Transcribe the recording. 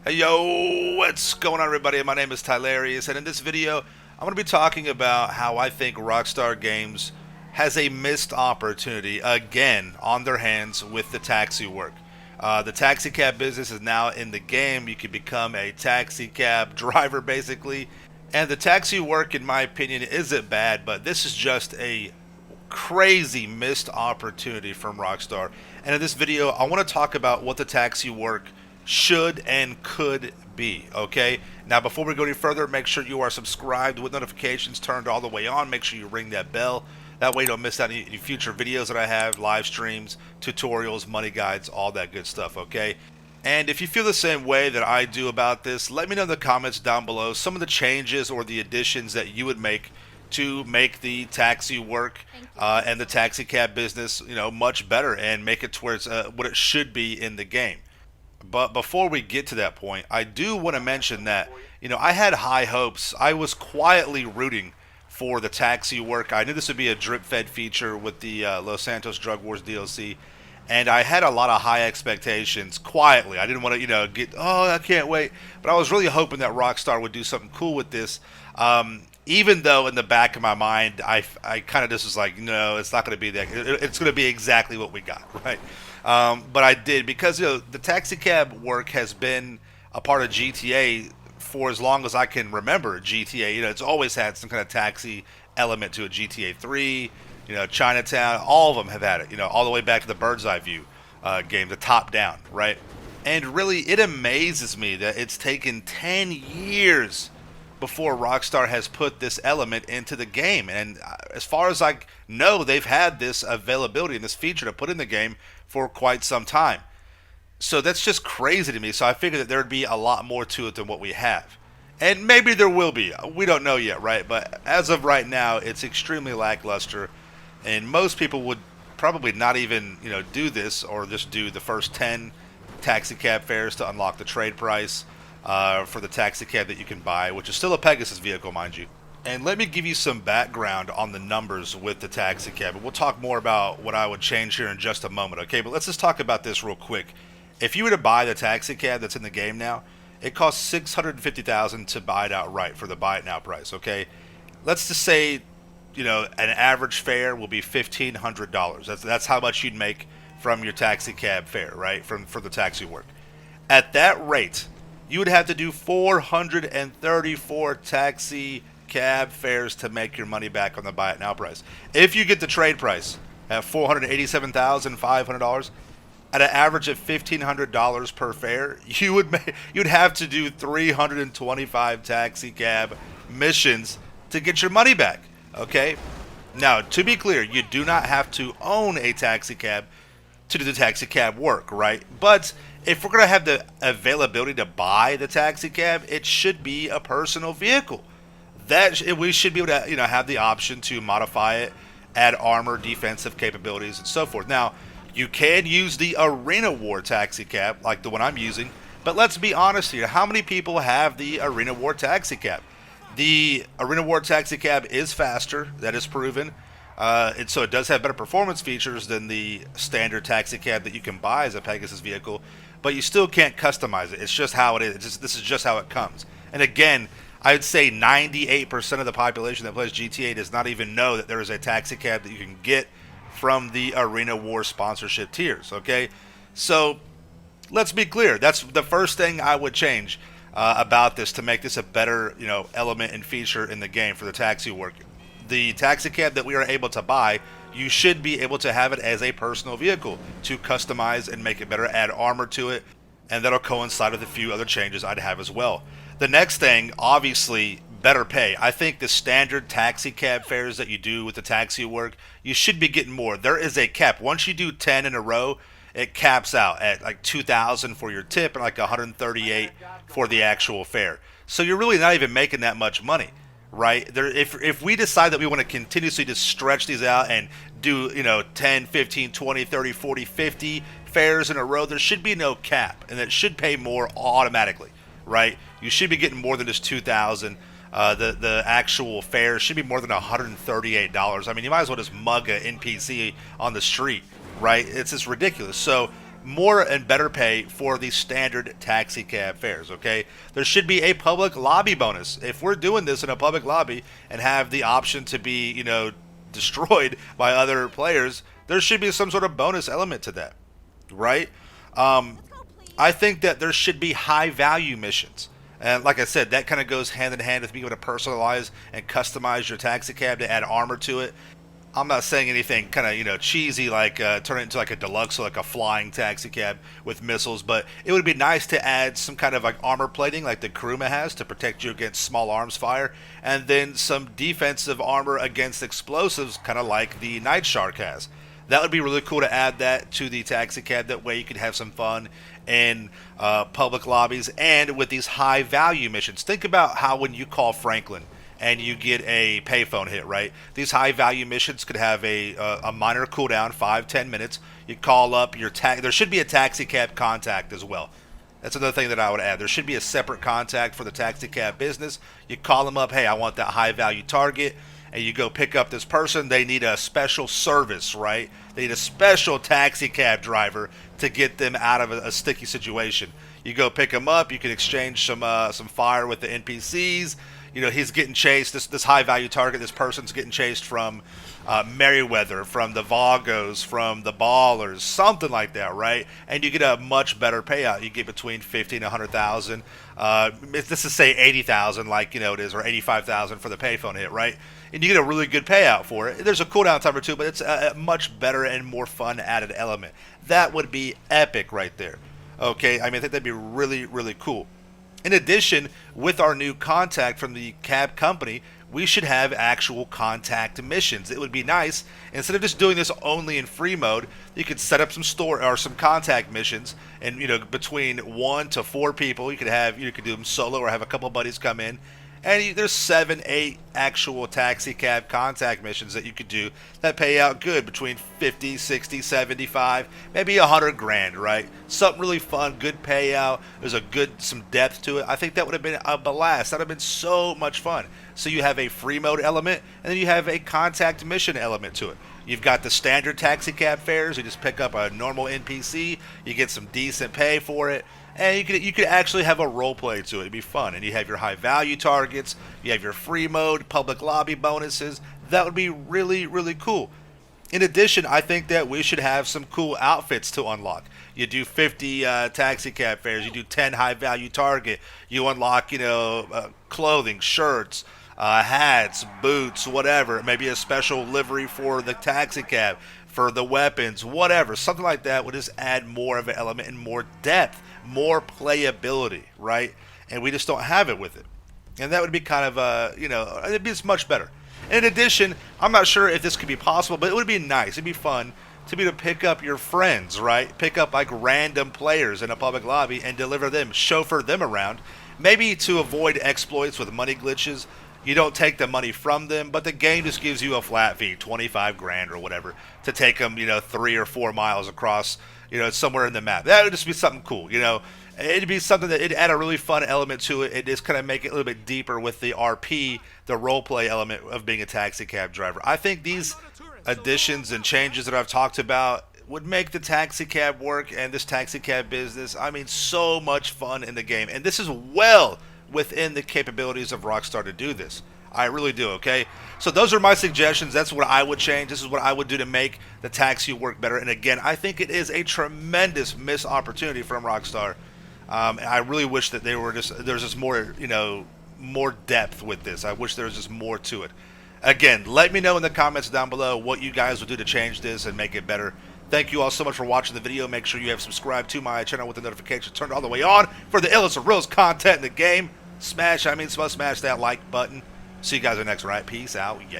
Yo, what's going on, everybody? My name is Tylarious, and in this video, I'm going to be talking about how I think Rockstar Games has a missed opportunity again on their hands with the taxi work. The taxi cab business is now in the game. You can become a taxi cab driver, basically. And the taxi work, in my opinion, isn't bad, but this is just a crazy missed opportunity from Rockstar. And in this video, I want to talk about what the taxi work should and could be. Okay, now before we go any further, make sure you are subscribed with notifications turned all the way on. Make sure you ring that bell, that way you don't miss out any future videos that I have, live streams, tutorials, money guides, all that good stuff. Okay, and if you feel the same way that I do about this, let me know in the comments down below some of the changes or the additions that you would make to make the taxi work and the taxi cab business, much better, and make it towards what it should be in the game. But before we get to that point, I do want to mention that, I had high hopes. I was quietly rooting for the taxi work. I knew this would be a drip-fed feature with the Los Santos Drug Wars DLC, and I had a lot of high expectations quietly. I didn't want to, I can't wait. But I was really hoping that Rockstar would do something cool with this. Even though in the back of my mind, I kind of just was like, no, it's not going to be that. It's going to be exactly what we got, right? But I did, because the taxi cab work has been a part of GTA for as long as I can remember. GTA, it's always had some kind of taxi element to it. GTA 3, Chinatown, all of them have had it. All the way back to the Bird's Eye View game, the top down, right? And really, it amazes me that it's taken 10 years before Rockstar has put this element into the game. And as far as I know, they've had this availability and this feature to put in the game for quite some time. So that's just crazy to me. So I figured that there would be a lot more to it than what we have. And maybe there will be. We don't know yet, right? But as of right now, it's extremely lackluster. And most people would probably not even, do this, or just do the first 10 taxi cab fares to unlock the trade price for the taxi cab that you can buy, which is still a Pegasus vehicle, mind you. And let me give you some background on the numbers with the taxi cab. And we'll talk more about what I would change here in just a moment, okay? But let's just talk about this real quick. If you were to buy the taxi cab that's in the game now, it costs $650,000 to buy it outright for the buy it now price, okay? Let's just say, an average fare will be $1,500. That's how much you'd make from your taxi cab fare, right? For the taxi work. At that rate, you would have to do 434 taxi cab fares to make your money back on the buy it now price. If you get the trade price at $487,500 at an average of $1,500 per fare, you'd have to do 325 taxi cab missions to get your money back. Okay? Now, to be clear, you do not have to own a taxi cab to do the taxi cab work, right? But if we're going to have the availability to buy the taxi cab, it should be a personal vehicle. We should be able to, have the option to modify it, add armor, defensive capabilities, and so forth. Now, you can use the Arena War taxi cab, like the one I'm using, but let's be honest here. How many people have the Arena War taxi cab? The Arena War taxi cab is faster. That is proven. So it does have better performance features than the standard taxi cab that you can buy as a Pegasus vehicle, but you still can't customize it. It's just how it is. This is just how it comes. And again, I'd say 98% of the population that plays GTA does not even know that there is a taxi cab that you can get from the Arena War sponsorship tiers, okay? So let's be clear. That's the first thing I would change about this to make this a better, element and feature in the game for the taxi work. The taxi cab that we are able to buy, you should be able to have it as a personal vehicle to customize and make it better, add armor to it, and that'll coincide with a few other changes I'd have as well. The next thing, obviously, better pay. I think the standard taxi cab fares that you do with the taxi work, you should be getting more. There is a cap. Once you do 10 in a row, it caps out at like $2,000 for your tip and like $138 for the actual fare. So you're really not even making that much money, right? If we decide that we want to continuously just stretch these out and do 10, 15, 20, 30, 40, 50 fares in a row, there should be no cap, and it should pay more automatically, right? You should be getting more than just $2,000. The actual fare should be more than $138. I mean, you might as well just mug an NPC on the street, right? It's just ridiculous. So more and better pay for the standard taxi cab fares, okay? There should be a public lobby bonus. If we're doing this in a public lobby and have the option to be, destroyed by other players, there should be some sort of bonus element to that, right? I think that there should be high value missions. And like I said, that kind of goes hand in hand with being able to personalize and customize your taxi cab to add armor to it. I'm not saying anything kind of cheesy like turn it into like a deluxe or like a flying taxi cab with missiles, but it would be nice to add some kind of like armor plating like the Kuruma has to protect you against small arms fire, and then some defensive armor against explosives, kind of like the Night Shark has. That would be really cool to add that to the taxi cab. That way you could have some fun in public lobbies and with these high value missions. Think about how when you call Franklin and you get a payphone hit, right? These high value missions could have a minor cooldown, 5-10 minutes. You call up your there should be a taxi cab contact as well. That's another thing that I would add. There should be a separate contact for the taxi cab business. You call them up, hey, I want that high value target, and you go pick up this person. They need a special service, right? They need a special taxi cab driver to get them out of a sticky situation. You go pick them up. You can exchange some fire with the NPCs. He's getting chased. This high value target, this person's getting chased from Merryweather, from the Vagos, from the Ballers, something like that, right? And you get a much better payout. You get between 50 and 100,000. This is say 80,000, like it is, or 85,000 for the payphone hit, right? And you get a really good payout for it. There's a cooldown time or two, but it's a much better and more fun added element. That would be epic right there. Okay, I think that'd be really, really cool. In addition, with our new contact from the cab company, we should have actual contact missions. It would be nice, instead of just doing this only in free mode, you could set up some store or some contact missions, and between 1 to 4 people, you could do them solo or have a couple buddies come in. And there's 7-8 actual taxi cab contact missions that you could do that pay out good, between 50, 60, 75, maybe 100 grand, right? Something really fun, good payout. There's some depth to it. I think that would have been a blast. That would have been so much fun. So you have a free mode element, and then you have a contact mission element to it. You've got the standard taxi cab fares. You just pick up a normal NPC. You get some decent pay for it. And you could actually have a role play to it. It'd be fun. And you have your high value targets. You have your free mode, public lobby bonuses. That would be really, really cool. In addition, I think that we should have some cool outfits to unlock. You do 50 taxi cab fares. You do 10 high value target. You unlock, clothing, shirts, hats, boots, whatever. Maybe a special livery for the taxi cab, for the weapons, whatever. Something like that would just add more of an element and more depth, more playability, right? And we just don't have it with it. And that would be kind of, it'd be much better. In addition, I'm not sure if this could be possible, but it would be nice. It'd be fun to be able to pick up your friends, right? Pick up like random players in a public lobby and deliver them, chauffeur them around. Maybe to avoid exploits with money glitches, you don't take the money from them, but the game just gives you a flat fee, 25 grand or whatever, to take them, 3 or 4 miles across, somewhere in the map. That would just be something cool, It'd be something that it'd add a really fun element to it. It just kind of make it a little bit deeper with the RP, the role play element of being a taxi cab driver. I think these additions and changes that I've talked about would make the taxi cab work and this taxi cab business, so much fun in the game. And this is well within the capabilities of Rockstar to do this. I really do, okay? So those are my suggestions. That's what I would change. This is what I would do to make the taxi work better. And again, I think it is a tremendous missed opportunity from Rockstar. I really wish that there's just more, more depth with this. I wish there was just more to it. Again, let me know in the comments down below what you guys would do to change this and make it better. Thank you all so much for watching the video. Make sure you have subscribed to my channel with the notifications turned all the way on for the illest of realest content in the game. Smash that like button. See you guys in the next one. All right, peace out. Yeah.